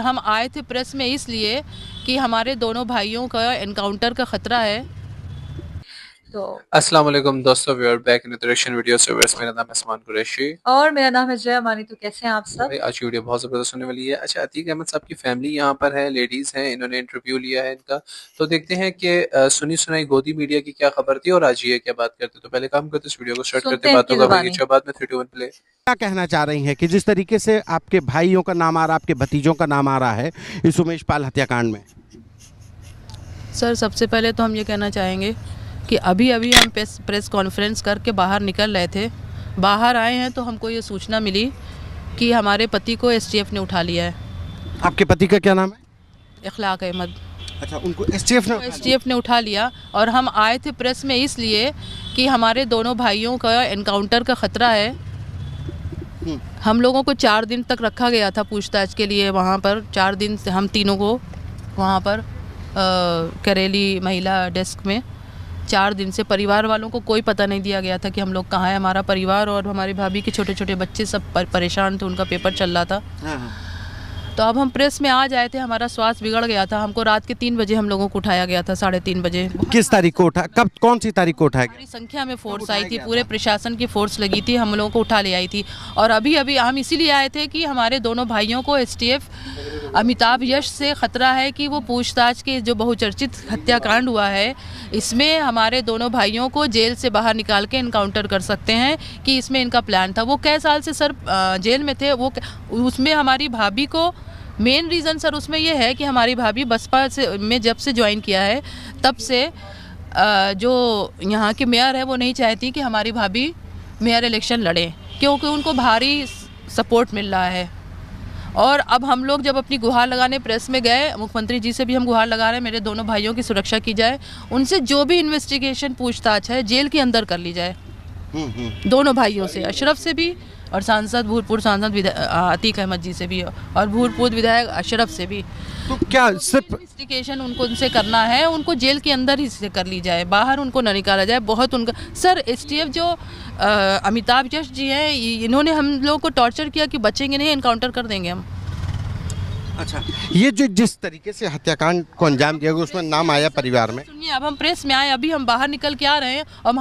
हम आए थे प्रेस में इसलिए कि हमारे दोनों भाइयों का एनकाउंटर का खतरा है। तो अस्सलाम वालेकुम दोस्तों, we are back in direction video service. मेरा नाम है सलमान कुरैशी। और मेरा नाम है जया मानी। तो कैसे हैं आप सब? भाई आज की वीडियो बहुत ज़बरदस्त होने वाली है। अच्छा, अतीक अहमद साहब की फैमिली यहाँ पर है, लेडीज़ हैं, इन्होंने इंटरव्यू लिया है इनका। तो देखते हैं कि सुनी सुनाई गोदी मीडिया की क्या खबर थी और आज ये क्या बात करते। तो पहले काम करते इस वीडियो को स्टार्ट करते, सुनते हैं बातों इनकी का भाई जुबानी। की बाद में 3 2 1 प्ले। क्या कहना चाह रही हैं कि जिस तरीके से आपके भाइयों का नाम आ रहा, आपके भतीजों का नाम आ रहा है इस उमेश पाल हत्याकांड में? सर, सबसे पहले तो हम ये कहना चाहेंगे कि अभी अभी हम प्रेस कॉन्फ्रेंस करके बाहर निकल रहे थे। बाहर आए हैं तो हमको ये सूचना मिली कि हमारे पति को एसटीएफ ने उठा लिया है। आपके पति का क्या नाम है? इखलाक अहमद। अच्छा, उनको एसटीएफ ने उठा लिया और हम आए थे प्रेस में इसलिए कि हमारे दोनों भाइयों का एनकाउंटर का खतरा है। हम लोगों को 4 दिन तक रखा गया था पूछताछ के लिए वहाँ पर। 4 दिन से हम तीनों को वहाँ पर करेली महिला डेस्क में 4 दिन से परिवार वालों को कोई पता नहीं दिया गया था कि हम लोग कहाँ हैं। हमारा परिवार और हमारी भाभी के छोटे छोटे बच्चे सब परेशान थे, उनका पेपर चल रहा था। तो अब हम प्रेस में आज आए थे। हमारा स्वास्थ्य बिगड़ गया था। हमको रात के 3 बजे हम लोगों को उठाया गया था, 3:30 बजे। किस तारीख को उठा, कब, कौन सी तारीख को उठाया गया? हमारी संख्या में फोर्स आई थी, पूरे प्रशासन की फोर्स लगी थी, हम लोगों को उठा ले आई थी। और अभी अभी हम इसीलिए आए थे कि हमारे दोनों भाइयों को एसटीएफ अमिताभ यश से खतरा है कि वो पूछताछ के जो बहुचर्चित हत्याकांड हुआ है इसमें हमारे दोनों भाइयों को जेल से बाहर निकाल के इनकाउंटर कर सकते हैं, कि इसमें इनका प्लान था। वो कई साल से सर जेल में थे। वो उसमें हमारी भाभी को मेन रीज़न सर उसमें ये है कि हमारी भाभी बसपा से में जब से ज्वाइन किया है तब से जो यहाँ के मेयर है वो नहीं चाहती कि हमारी भाभी मेयर इलेक्शन लड़े, क्योंकि उनको भारी सपोर्ट मिल रहा है। और अब हम लोग जब अपनी गुहार लगाने प्रेस में गए, मुख्यमंत्री जी से भी हम गुहार लगा रहे हैं, मेरे दोनों भाइयों की सुरक्षा की जाए, उनसे जो भी इन्वेस्टिगेशन पूछताछ है जेल के अंदर कर ली जाए। दोनों भाइयों से, अशरफ से भी और सांसद भूतपूर्व सांसद अतीक अहमद जी से भी और भूतपूर्व विधायक अशरफ से भी। तो क्या सिर्फ इन्वेस्टिगेशन उनसे करना है, उनको जेल के अंदर ही से कर ली जाए, बाहर उनको न निकाला जाए। बहुत उनका सर एसटीएफ जो अमिताभ यश जी हैं, इन्होंने हम लोगों को टॉर्चर किया कि बचेंगे नहीं, एनकाउंटर कर देंगे हम। अच्छा, ये जो जिस तरीके से हत्याकांड को अंजाम दिया गया उसमें नाम आया परिवार में। सुनिए, अब हम प्रेस में आए, अभी हम बाहर निकल के आ रहे हैं और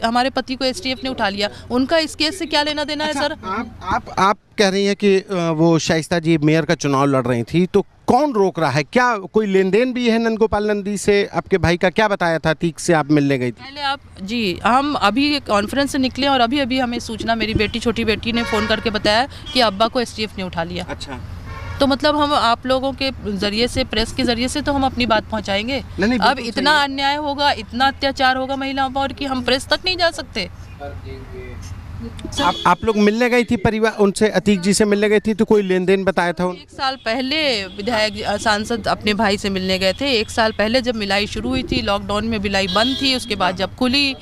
हमारे पति को एसटीएफ ने उठा लिया। उनका इस केस से क्या लेना देना है सर? आप कह रही हैं कि वो शाइस्ता जी मेयर का चुनाव लड़ रही थी, तो कौन रोक रहा है? क्या कोई लेन देन भी है नंदगोपाल नंदी से? आपके भाई का क्या बताया था? तीक से आप मिलने गई थी पहले आप जी, हम अभी कॉन्फ्रेंस से निकले और अभी अभी हमें सूचना मेरी बेटी, छोटी बेटी ने फ़ोन करके बताया कि अब्बा को एसटीएफ ने उठा लिया। अच्छा, तो मतलब हम आप लोगों के जरिए से, प्रेस के जरिए से तो हम अपनी बात पहुंचाएंगे। नहीं, अब इतना अन्याय होगा, इतना अत्याचार होगा महिलाओं पर कि हम प्रेस तक नहीं जा सकते। आप लोग मिलने गई थी परिवार उनसे, अतीक जी से मिलने गई थी, तो कोई लेन देन बताया था? 1 साल पहले विधायक सांसद अपने भाई से मिलने गए थे। 1 साल पहले जब मिलाई शुरू हुई थी, लॉकडाउन में मिलाई बंद थी, उसके बाद जब खुली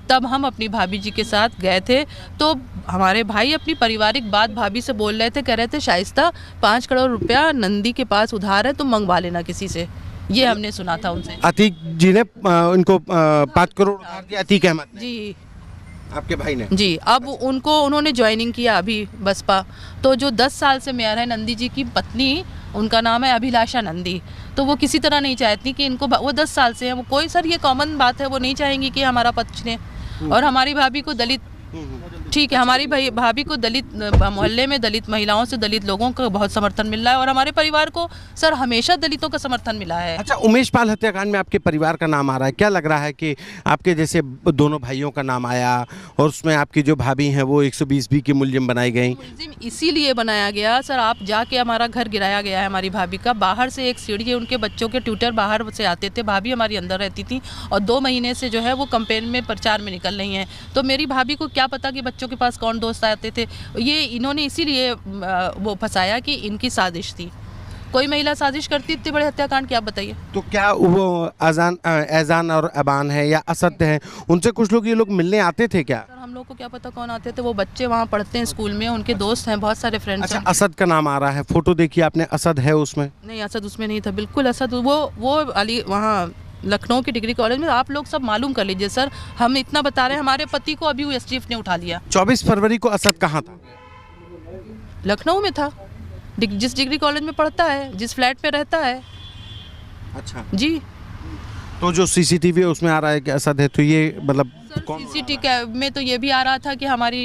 तब हम अपनी भाभी जी के साथ गए थे। तो हमारे भाई अपनी पारिवारिक बात भाभी से बोल रहे थे, कह रहे थे शाइस्ता 5 करोड़ रुपया नंदी के पास उधार है, तुम मंगवा लेना किसी से। ये हमने सुना था उनसे। अतीक जी ने उनको 5 करोड़ उधार दिया, अतीक अहमद ने, जी आपके भाई ने? जी। अब उन्होंने ज्वाइनिंग किया अभी बसपा। तो जो 10 साल से मेयर है, नंदी जी की पत्नी, उनका नाम है अभिलाषा नंदी, तो वो किसी तरह नहीं चाहती कि इनको, वो 10 साल से है, वो कोई सर ये कॉमन बात है, वो नहीं चाहेंगी कि हमारा पक्ष ने। और हमारी भाभी को दलित, ठीक है, हमारी भाभी को दलित मोहल्ले में दलित महिलाओं से, दलित लोगों का बहुत समर्थन मिल रहा है और हमारे परिवार को सर हमेशा दलितों का समर्थन मिला है। अच्छा, उमेश पाल हत्याकांड में आपके परिवार का नाम आ रहा है, क्या लग रहा है कि आपके जैसे दोनों भाइयों का नाम आया और उसमें आपकी जो भाभी हैं वो 120B की मुलजिम बनाई गई? मुलजिम इसीलिए बनाया गया सर, आप जाके हमारा घर गिराया गया है हमारी भाभी का। बाहर से एक सीढ़ी है, उनके बच्चों के ट्यूटर बाहर से आते थे, भाभी हमारी अंदर रहती थी और 2 महीने से जो है वो कैंपेन में प्रचार में निकल रही हैं। तो मेरी भाभी को क्या पता कि बच्चों के पास कौन दोस्त आते थे। ये इन्होंने इसीलिए वो फंसाया कि इनकी साजिश थी। कोई महिला साजिश करती इतने बड़े हत्याकांड की, आप बताइए। तो क्या वो ऐजान और अबान है या असद है, उनसे कुछ लोग ये लोग मिलने आते थे क्या? सर हम लोग को क्या पता कौन आते थे, वो बच्चे वहाँ पढ़ते हैं स्कूल में, उनके दोस्त हैं, बहुत सारे फ्रेंड्स अच्छा, हैं। असद का नाम आ रहा है, फोटो देखिए आपने, असद है उसमें? नहीं, असद उसमें नहीं था, बिल्कुल असद वो अली वहाँ लखनऊ की डिग्री कॉलेज में। आप लोग सब मालूम कर लीजिए सर, हम इतना बता रहे हैं, हमारे पति को अभी एसटीएफ ने उठा लिया। 24 फरवरी को असद कहाँ था? लखनऊ में था। जिस डिग्री कॉलेज में पढ़ता है, जिस फ्लैट पे रहता है। अच्छा, जी तो जो सीसीटीवी है उसमें आ रहा है कि असद है, तो ये मतलब कौन सीसीटीवी में तो ये भी आ रहा था कि हमारी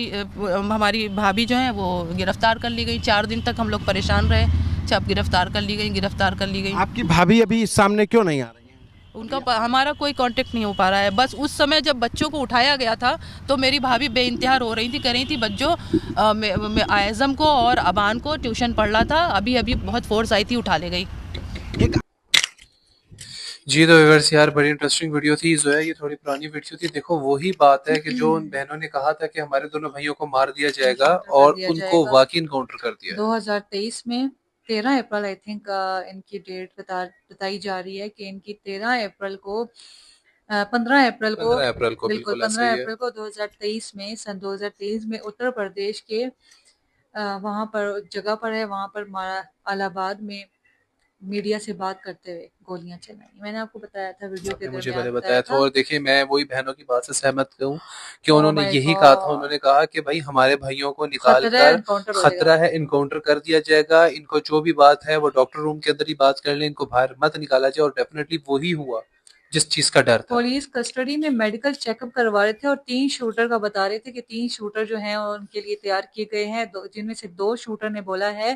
भाभी जो है वो गिरफ्तार कर ली गई। 4 दिन तक हम लोग परेशान रहे, जब गिरफ्तार कर ली गई। आपकी भाभी अभी सामने क्यों नहीं आ रही हैं? हमारा कोई कांटेक्ट नहीं हो पा रहा है। बस उस समय जब बच्चों को उठाया गया था तो मेरी भाभी बेइंतहा रो रही थी, कह रही थी बच्चों आयज़म को और अबान को ट्यूशन पढ़ रहा था, अभी अभी बहुत फोर्स आई थी, उठा ले गई। जी तो व्यूअर्स यार बड़ी इंटरेस्टिंग वीडियो थी जो है, ये थोड़ी पुरानी वीडियो थी। देखो वही बात है कि जो उन बहनों ने कहा था कि हमारे दोनों भाइयों को मार दिया जाएगा और उनको वाकई इनकाउंटर कर दिया। 2023 में 13 अप्रैल आई थिंक इनकी डेट बताई जा रही है कि इनकी 13 अप्रैल को 15 अप्रैल को 15 अप्रैल को बिल्कुल बिल्कुल ऐसा 15 ही है। अप्रैल को 2023 में सन 2023 में उत्तर प्रदेश के वहां पर जगह पर है, वहां पर इलाहाबाद में मीडिया से बात करते हुए गोलियां चलाई। मैंने आपको बताया था वीडियो के आपने मुझे दरमियान पहले बताया बताया था, और देखिए मैं वही बहनों की बात से सहमत हूँ कि ओह उन्होंने माय यही कहा था। गॉड, उन्होंने कहा कि भाई हमारे भाइयों को निकाल खतरा है, कर एनकाउंटर हो जाएगा। खतरा है, इनकाउंटर कर दिया जाएगा। इनको जो भी बात है वो डॉक्टर रूम के अंदर ही बात कर लें, इनको बाहर मत निकाला जाए। और डेफिनेटली वही हुआ जिस चीज का डर था। पुलिस कस्टडी में मेडिकल चेकअप करवा रहे थे और 3 शूटर का बता रहे थे कि 3 शूटर जो हैं उनके लिए तैयार किए गए हैं, जिनमें से 2 शूटर ने बोला है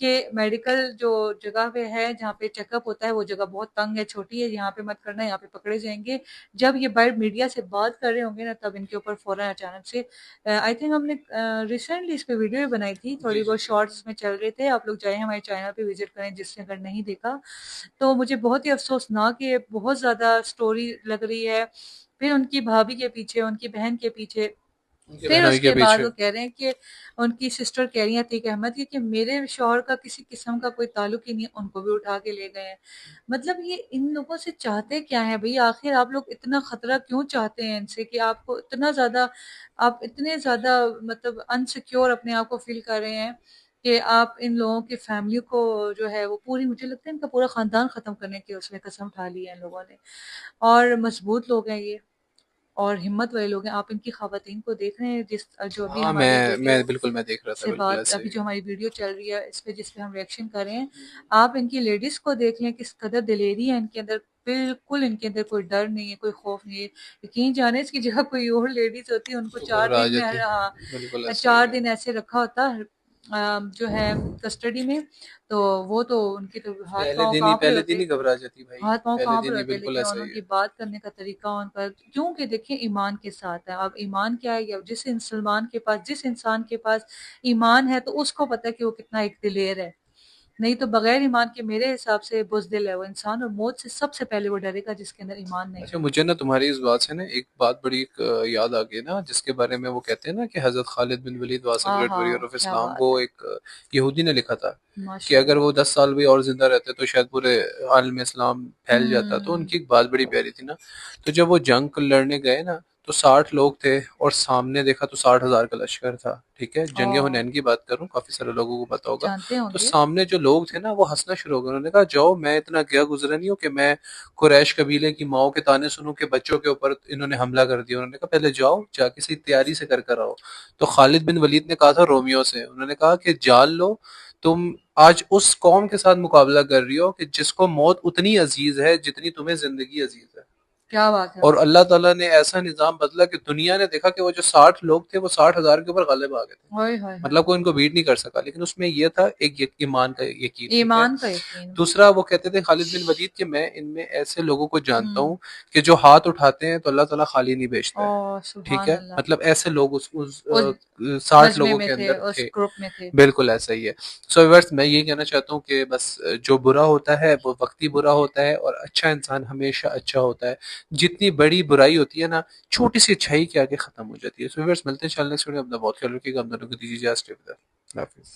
कि मेडिकल जो जगह पे है जहाँ पे चेकअप होता है वो जगह बहुत तंग है, छोटी है, यहाँ पे मत करना, यहाँ पे पकड़े जाएंगे। जब ये बाहर मीडिया से बात कर रहे होंगे ना तब इनके ऊपर फौरन अचानक से आई थिंक हमने रिसेंटली इस पे वीडियो भी बनाई थी, थोड़ी बहुत शॉर्ट्स में चल रहे थे, आप लोग जाए हमारे चैनल पे विजिट करें जिसने अगर नहीं देखा। तो मुझे बहुत ही अफ़सोसनाक ये बहुत ज़्यादा स्टोरी लग रही है। फिर उनकी भाभी के पीछे, उनकी बहन के पीछे, उनके फिर बहनोई के उसके बाद पीछे वो कह रहे हैं कि उनकी सिस्टर कह रही हैं अतीक अहमद की कि मेरे शौहर का किसी किस्म का कोई ताल्लुक ही नहीं है, उनको भी उठा के ले गए हैं। मतलब ये इन लोगों से चाहते क्या है भई? आखिर आप लोग इतना खतरा क्यों चाहते हैं इनसे कि आपको इतना ज़्यादा आप इतने ज़्यादा मतलब अनसिक्योर अपने आप को फ़ील कर रहे हैं कि आप इन लोगों की फैमिली को जो है वो पूरी, मुझे लगता है इनका पूरा ख़ानदान ख़त्म करने की उसमें कसम उठा ली है इन लोगों ने। और मज़बूत लोग हैं ये और हिम्मत वाले लोग हैं। आप इनकी ख़वातीन को देख रहे हैं जो अभी हाँ हमारी मैं वीडियो बिल्कुल मैं देख रहा था, से बिल्कुल बात ऐसा अभी ही जो हमारी वीडियो चल रही है इस पे जिस पे हम रिएक्शन कर रहे हैं, आप इनकी लेडीज़ को देख लें किस कदर दिलेरी है इनके अंदर, बिल्कुल इनके अंदर कोई डर नहीं है, कोई खौफ नहीं है। यकीन जाने इसकी जगह कोई और लेडीज़ होती उनको तो 4 घबरा दिन में जाते। हाँ, बिल्कुल ऐसा ही 4 है। दिन ऐसे रखा होता जो है कस्टडी में, तो वो तो उनके तो हाथ-पाँव काँप रहे पहले दिन होते। ही घबरा जाती भाई, हाथ-पाँव पहले काँप दिन रहे ही होते हैं, बिल्कुल लेकिन ऐसा ही उनकी है। बात करने का तरीका उनका क्योंकि देखिए ईमान के साथ है। अब ईमान क्या है, या जिस जिस इंसान के पास ईमान है तो उसको पता है कि वो कितना एक दिलेर है। नहीं तो बगैर ईमान के मेरे हिसाब से बुज़दिल है वो इंसान, और मौत से सबसे पहले वो डरेगा जिसके अंदर ईमान नहीं अच्छा है। मुझे ना तुम्हारी इस बात से ना एक बात बड़ी याद आ गई ना, जिसके बारे में वो कहते हैं ना कि हज़रत खालिद बिन वलीद वास ग्रेट आहा! वॉरियर ऑफ क्या इस्लाम, बात वो है। एक यहूदी ने लिखा था कि अगर माशाअल्लाह। वो 10 साल भी और जिंदा रहते तो शायद पूरे आलम इस्लाम फैल जाता। तो हुँ। उनकी एक बात बड़ी प्यारी थी ना। तो जब वो जंग लड़ने गए ना तो 60 लोग थे और सामने देखा तो 60,000 का लश्कर था। ठीक है, जंगे ओह! हुनैन की बात करूं, काफी सारे लोगों को पता होगा। जानते तो होंगे। सामने जो लोग थे ना वो हंसना शुरू हो गए। उन्होंने कहा जाओ, मैं इतना गया गुजरा नहीं हूँ कि मैं कुरैश कबीले की माओ के ताने सुनूं कि बच्चों के ऊपर इन्होंने हमला कर दिया। उन्होंने कहा पहले जाओ, जाके सही तैयारी से कर कर आओ। तो खालिद बिन वलीद ने कहा था रोमियो से, उन्होंने कहा कि जान लो तुम आज उस कौम के साथ मुकाबला कर रही हो कि जिसको मौत उतनी अजीज है जितनी तुम्हें जिंदगी अजीज है। क्या बात है। और अल्लाह ताला ने ऐसा निजाम बदला कि दुनिया ने देखा कि वो जो 60 लोग थे वो 60,000 के ऊपर गालिब आ गए थे। ओए होए होए! मतलब कोई इनको बीट नहीं कर सका। लेकिन उसमें ये था एक ईमान का यकीन। ठीक है। ईमान का यकीन। दूसरा वो कहते थे खालिद बिन वलीद कि मैं इनमें ऐसे लोगों को जानता हुँ। हूँ कि जो हाथ उठाते हैं तो अल्लाह ताला खाली नहीं भेजता है। ओह! ठीक सुभान है, अल्लाह! मतलब ऐसे लोग उस उस 60 मजमे लोगों में के थे, अंदर उस थे। ग्रुप में थे। बिल्कुल ऐसा ही है। सो व्यूअर्स मैं ये कहना चाहता हूँ कि बस जो बुरा होता है वो वक्ती बुरा होता है और अच्छा इंसान हमेशा अच्छा होता है। जितनी बड़ी बुराई होती है ना, छोटी सी अच्छाई के आगे खत्म हो जाती है। सो व्यूअर्स मिलते हैं इंशाल्लाह नेक्स्ट वीडियो में। अपना बहुत ख्याल रखिएगा। हम दोनों को दीजिए इजाज़त। हाफिज़।